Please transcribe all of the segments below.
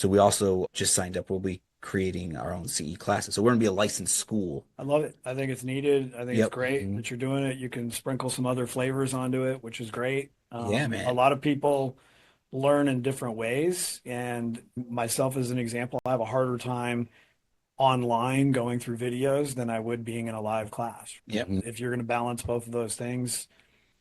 So we also just signed up. We'll be creating our own CE classes. So we're going to be a licensed school. I love it. I think it's needed. I think it's Yep. great that you're doing it. You can sprinkle some other flavors onto it, which is great. Yeah, A man. lot of people learn in different ways. And myself, as an example, I have a harder time online going through videos than I would being in a live class. Yep. If you're going to balance both of those things,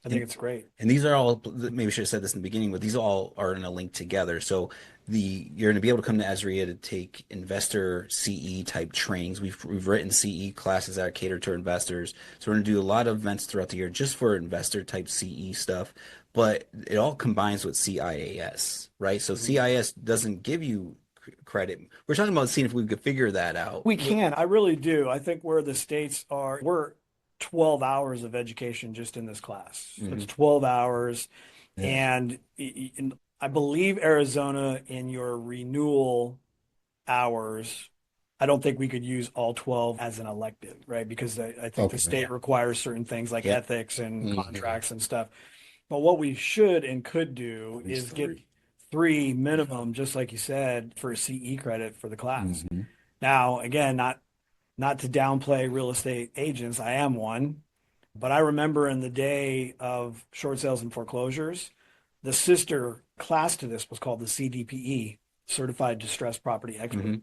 I think And it's great. and these are all, maybe I should have said this in the beginning, but these all are in a link together. So you're going to be able to come to AZREIA to take investor CE type trainings. We've written CE classes that are catered to investors. So we're going to do a lot of events throughout the year just for investor type CE stuff. But it all combines with CIAS, right? So Mhm. CIS doesn't give you credit. We're talking about seeing if we could figure that out. We can. I really do. I think where the states are, we're 12 hours of education just in this class. So it's Mhm. 12 hours. Yeah. And I believe Arizona in your renewal hours, I don't think we could use all 12 as an elective, right? Because I think the Okay. state Yeah. requires certain things like Yep. ethics and Hmm. contracts and stuff. But what we should and could do At least is get three. three minimum, just like you said, for CE credit for the class. Hmm. Now, again, not to downplay real estate agents, I am one, but I remember in the day of short sales and foreclosures, the sister class to this was called the CDPE, Certified Distressed Property Expert. Hmm.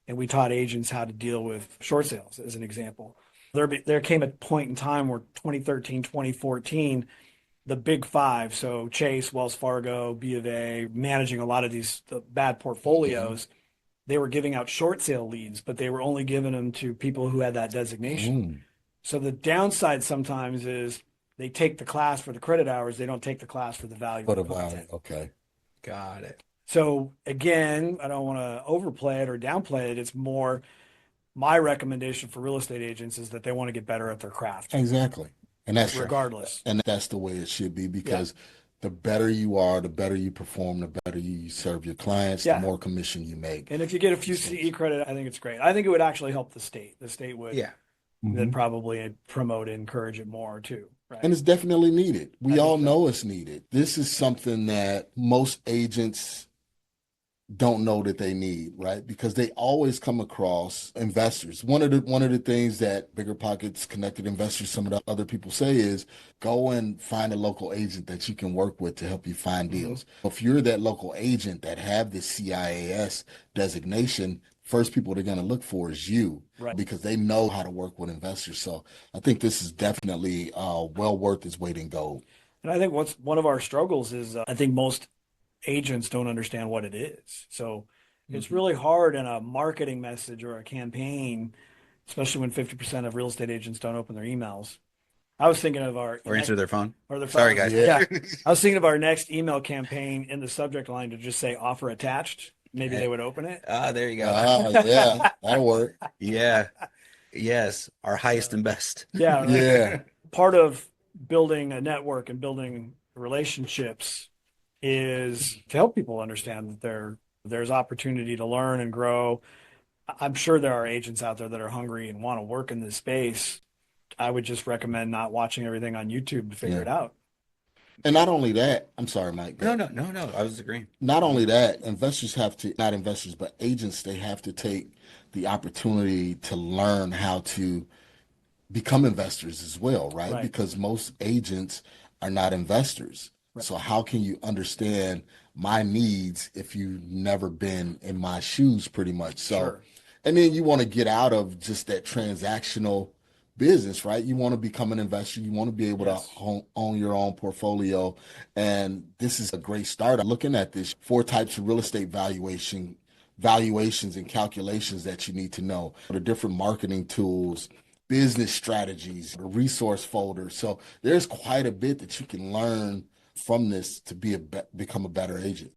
And we taught agents how to deal with short sales, as an example. There came a point in time where 2013, 2014, the big five, so Chase, Wells Fargo, B of A, managing a lot of these bad Hmm. portfolios, they were giving out short sale leads, but they were only giving them to people who had that designation. Mm. So the downside sometimes is they take the class for the credit hours, they don't take the class for the value of What the about it? content. Okay. Got it. So again, I don't want to overplay it or downplay it. It's more my recommendation for real estate agents is that they want to get better at their craft, Exactly. And that's Sure. regardless. and that's the way it should be Yeah. because the better you are, the better you perform, the better you serve your clients, the Yeah. more commission you make. And if you get a few So, CE credit, I think it's great. I think it would actually help the state. The state would Yeah. then mhm. probably promote and encourage it more too, And right? it's definitely needed. I We think all so. know it's needed. This is something that most agents don't know that they need, right? Because they always come across investors. One of the things that Bigger Pockets Connected Investors, some of the other people say is go and find a local agent that you can work with to help you find Mhm. deals. If you're that local agent that have the CIAS designation, first people they're going to look for is you Right. because they know how to work with investors. So I think this is definitely well worth its weight in gold. And I think what's one of our struggles is I think most agents don't understand what it is. So it's Hmm. really hard in a marketing message or a campaign, especially when 50% of real estate agents don't open their emails. I was thinking of our Or answer their phone. or their Sorry, phones. guys. Yeah. Yeah. I was thinking of our next email campaign in the subject line to just say offer attached. Maybe they Eh, would open it. there you go. Yeah, that'll work. Yeah. Yes. Our highest and best. Yeah, right. Yeah. Part of building a network and building relationships is to help people understand that there's opportunity to learn and grow. I'm sure there are agents out there that are hungry and want to work in this space. I would just recommend not watching everything on YouTube to figure Yeah. it out. And not only that, I'm sorry, Mike, No, but no, no, no. I was agreeing. not only that, investors have to, not investors, but agents, they have to take the opportunity to learn how to become investors as well, right? Right. Because most agents are not investors. Right. So how can you understand my needs if you've never been in my shoes pretty much? So, Sure. and then you want to get out of just that transactional business, right? You want to become an investor. You want to be able to Yes. own your own portfolio. And this is a great start. I'm looking at this four types of real estate valuations and calculations that you need to know, the different marketing tools, business strategies, the resource folder. So there's quite a bit that you can learn from this to become a better agent.